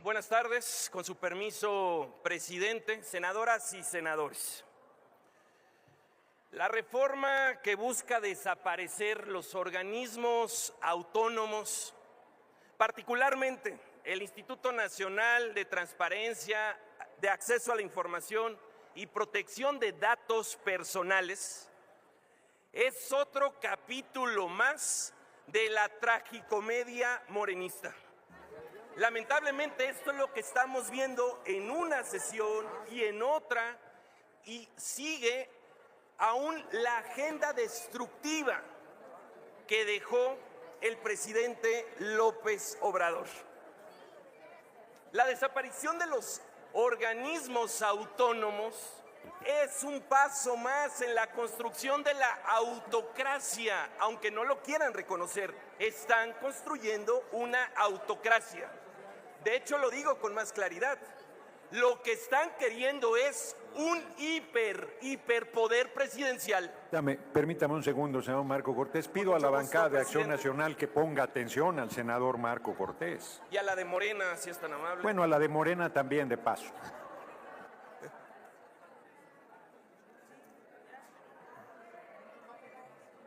Buenas tardes, con su permiso, presidente, senadoras y senadores. La reforma que busca desaparecer los organismos autónomos, particularmente el Instituto Nacional de Transparencia, de Acceso a la Información y Protección de Datos Personales, es otro capítulo más de la tragicomedia morenista. Lamentablemente esto es lo que estamos viendo en una sesión y en otra, y sigue aún la agenda destructiva que dejó el presidente López Obrador. La desaparición de los organismos autónomos es un paso más en la construcción de la autocracia, aunque no lo quieran reconocer. Están construyendo una autocracia. De hecho, lo digo con más claridad. Lo que están queriendo es un hiperpoder presidencial. Permítame un segundo, senador Marco Cortés. Pido a la bancada de Acción Nacional que ponga atención al senador Marco Cortés. Y a la de Morena, si es tan amable. Bueno, a la de Morena también, de paso.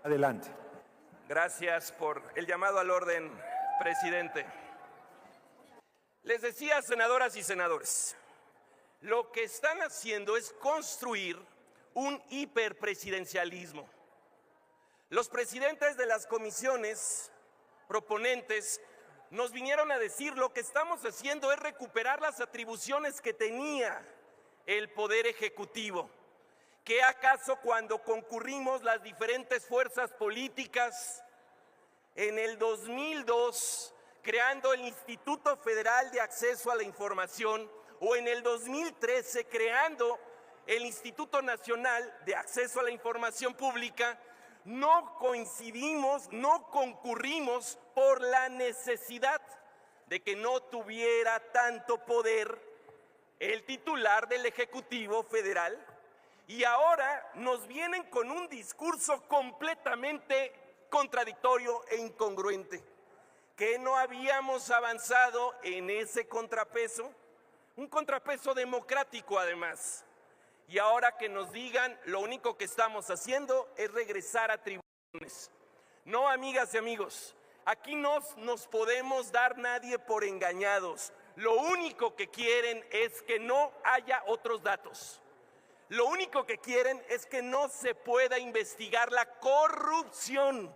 Adelante. Gracias por el llamado al orden, presidente. Les decía, senadoras y senadores, lo que están haciendo es construir un hiperpresidencialismo. Los presidentes de las comisiones proponentes nos vinieron a decir: lo que estamos haciendo es recuperar las atribuciones que tenía el Poder Ejecutivo. ¿Qué acaso cuando concurrimos las diferentes fuerzas políticas en el 2002 creando el Instituto Federal de Acceso a la Información, o en el 2013 creando el Instituto Nacional de Acceso a la Información Pública, no coincidimos, no concurrimos por la necesidad de que no tuviera tanto poder el titular del Ejecutivo Federal? Y ahora nos vienen con un discurso completamente contradictorio e incongruente. ¿Que no habíamos avanzado en ese contrapeso? Un contrapeso democrático, además. Y ahora que nos digan, lo único que estamos haciendo es regresar a tribunas. No, amigas y amigos, aquí no nos podemos dar nadie por engañados. Lo único que quieren es que no haya otros datos. Lo único que quieren es que no se pueda investigar la corrupción,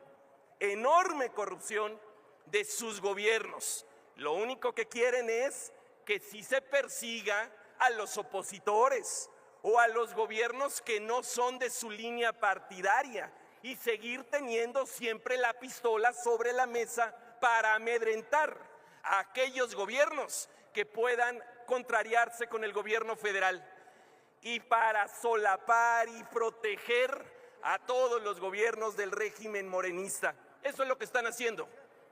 enorme corrupción, de sus gobiernos. Lo único que quieren es que sí se persiga a los opositores o a los gobiernos que no son de su línea partidaria, y seguir teniendo siempre la pistola sobre la mesa para amedrentar a aquellos gobiernos que puedan contrariarse con el gobierno federal, y para solapar y proteger a todos los gobiernos del régimen morenista. Eso es lo que están haciendo.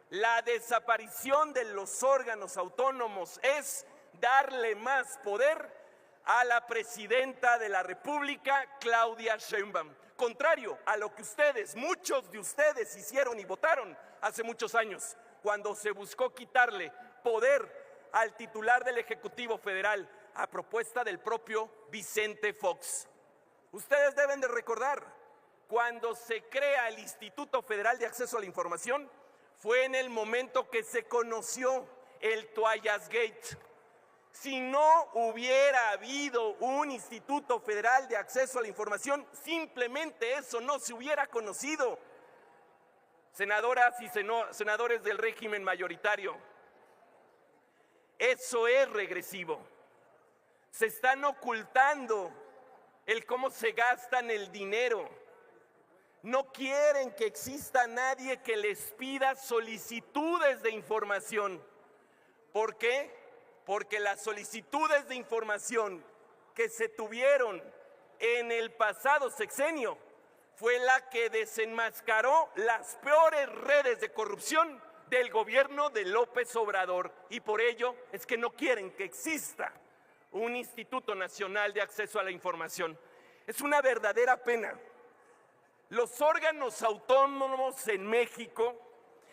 La desaparición de los órganos autónomos es darle más poder a la presidenta de la República, Claudia Sheinbaum, contrario a lo que ustedes, muchos de ustedes, hicieron y votaron hace muchos años, cuando se buscó quitarle poder al titular del Ejecutivo Federal a propuesta del propio Vicente Fox. Ustedes deben de recordar, cuando se crea el Instituto Federal de Acceso a la Información, fue en el momento que se conoció el Toallas Gate. Si no hubiera habido un Instituto Federal de Acceso a la Información, simplemente eso no se hubiera conocido. Senadoras y senadores del régimen mayoritario, eso es regresivo. Se están ocultando el cómo se gastan el dinero. No quieren que exista nadie que les pida solicitudes de información. ¿Por qué? Porque las solicitudes de información que se tuvieron en el pasado sexenio fue la que desenmascaró las peores redes de corrupción del gobierno de López Obrador. Y por ello es que no quieren que exista un Instituto Nacional de Acceso a la Información. Es una verdadera pena. Los órganos autónomos en México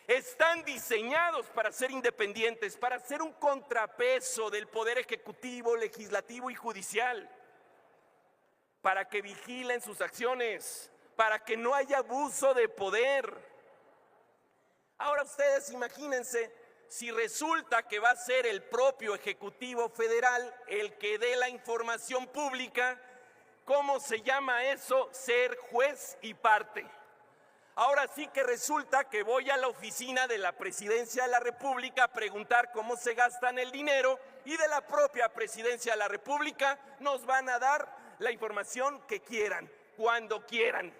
están diseñados para ser independientes, para ser un contrapeso del poder ejecutivo, legislativo y judicial, para que vigilen sus acciones, para que no haya abuso de poder. Ahora ustedes imagínense si resulta que va a ser el propio Ejecutivo Federal el que dé la información pública. ¿Cómo se llama eso? Ser juez y parte. Ahora sí que resulta que voy a la oficina de la Presidencia de la República a preguntar cómo se gastan el dinero y de la propia Presidencia de la República nos van a dar la información que quieran, cuando quieran.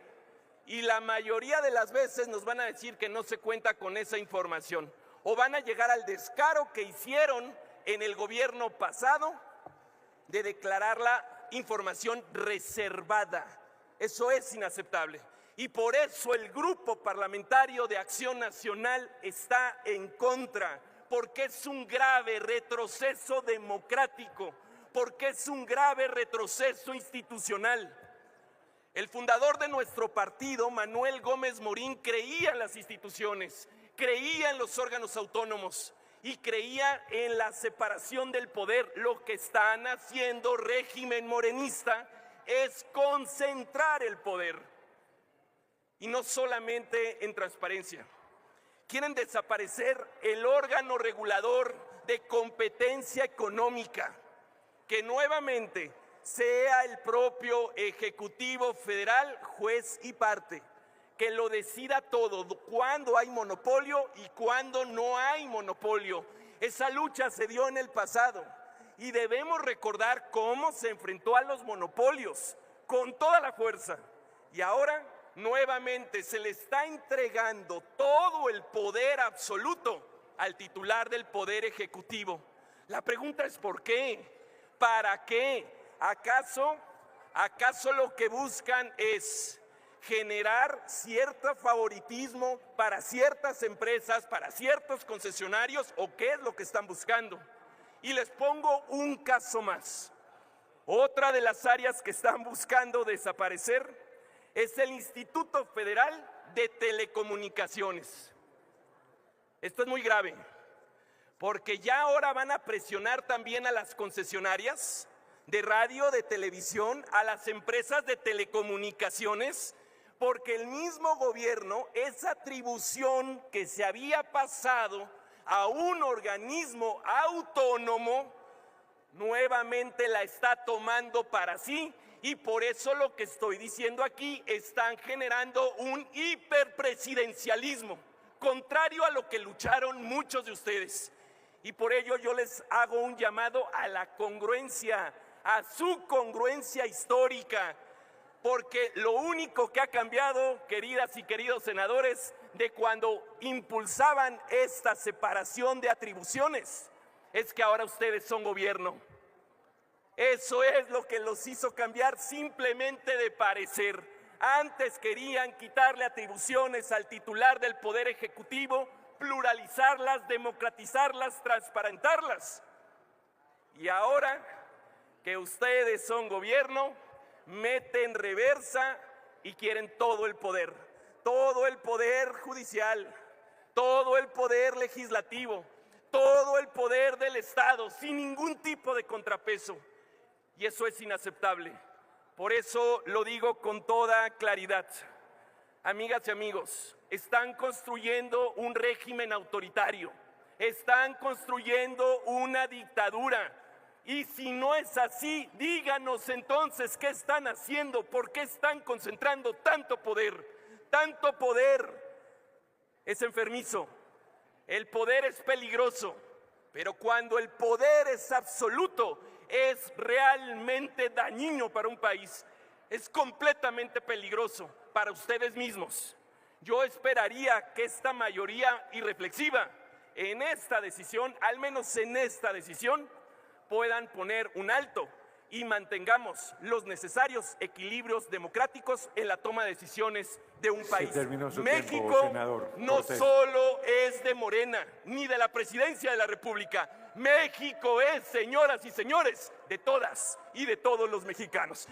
Y la mayoría de las veces nos van a decir que no se cuenta con esa información. O van a llegar al descaro que hicieron en el gobierno pasado de declarar la información reservada. Eso es inaceptable. Y por eso el Grupo Parlamentario de Acción Nacional está en contra, porque es un grave retroceso democrático, porque es un grave retroceso institucional. El fundador de nuestro partido, Manuel Gómez Morín, creía en las instituciones, creía en los órganos autónomos y creía en la separación del poder. Lo que están haciendo régimen morenista es concentrar el poder. Y no solamente en transparencia. Quieren desaparecer el órgano regulador de competencia económica, que nuevamente sea el propio Ejecutivo Federal juez y parte, que lo decida todo, cuándo hay monopolio y cuándo no hay monopolio. Esa lucha se dio en el pasado y debemos recordar cómo se enfrentó a los monopolios con toda la fuerza. Y ahora nuevamente se le está entregando todo el poder absoluto al titular del Poder Ejecutivo. La pregunta es ¿por qué? ¿Para qué? ¿Acaso lo que buscan es generar cierto favoritismo para ciertas empresas, para ciertos concesionarios, o qué es lo que están buscando? Y les pongo un caso más. Otra de las áreas que están buscando desaparecer es el Instituto Federal de Telecomunicaciones. Esto es muy grave, porque ya ahora van a presionar también a las concesionarias de radio, de televisión, a las empresas de telecomunicaciones, porque el mismo gobierno, esa atribución que se había pasado a un organismo autónomo, nuevamente la está tomando para sí. Y por eso lo que estoy diciendo aquí, están generando un hiperpresidencialismo, contrario a lo que lucharon muchos de ustedes. Y por ello yo les hago un llamado a la congruencia, a su congruencia histórica, porque lo único que ha cambiado, queridas y queridos senadores, de cuando impulsaban esta separación de atribuciones, es que ahora ustedes son gobierno. Eso es lo que los hizo cambiar simplemente de parecer. Antes querían quitarle atribuciones al titular del Poder Ejecutivo, pluralizarlas, democratizarlas, transparentarlas. Y ahora que ustedes son gobierno, meten reversa y quieren todo el poder judicial, todo el poder legislativo, todo el poder del Estado, sin ningún tipo de contrapeso. Y eso es inaceptable. Por eso lo digo con toda claridad. Amigas y amigos, están construyendo un régimen autoritario, están construyendo una dictadura. Y si no es así, díganos entonces qué están haciendo, por qué están concentrando tanto poder. Tanto poder es enfermizo, el poder es peligroso, pero cuando el poder es absoluto, es realmente dañino para un país, es completamente peligroso para ustedes mismos. Yo esperaría que esta mayoría irreflexiva en esta decisión, al menos en esta decisión, puedan poner un alto y mantengamos los necesarios equilibrios democráticos en la toma de decisiones de un país. México no solo es de Morena, ni de la Presidencia de la República. México es, señoras y señores, de todas y de todos los mexicanos.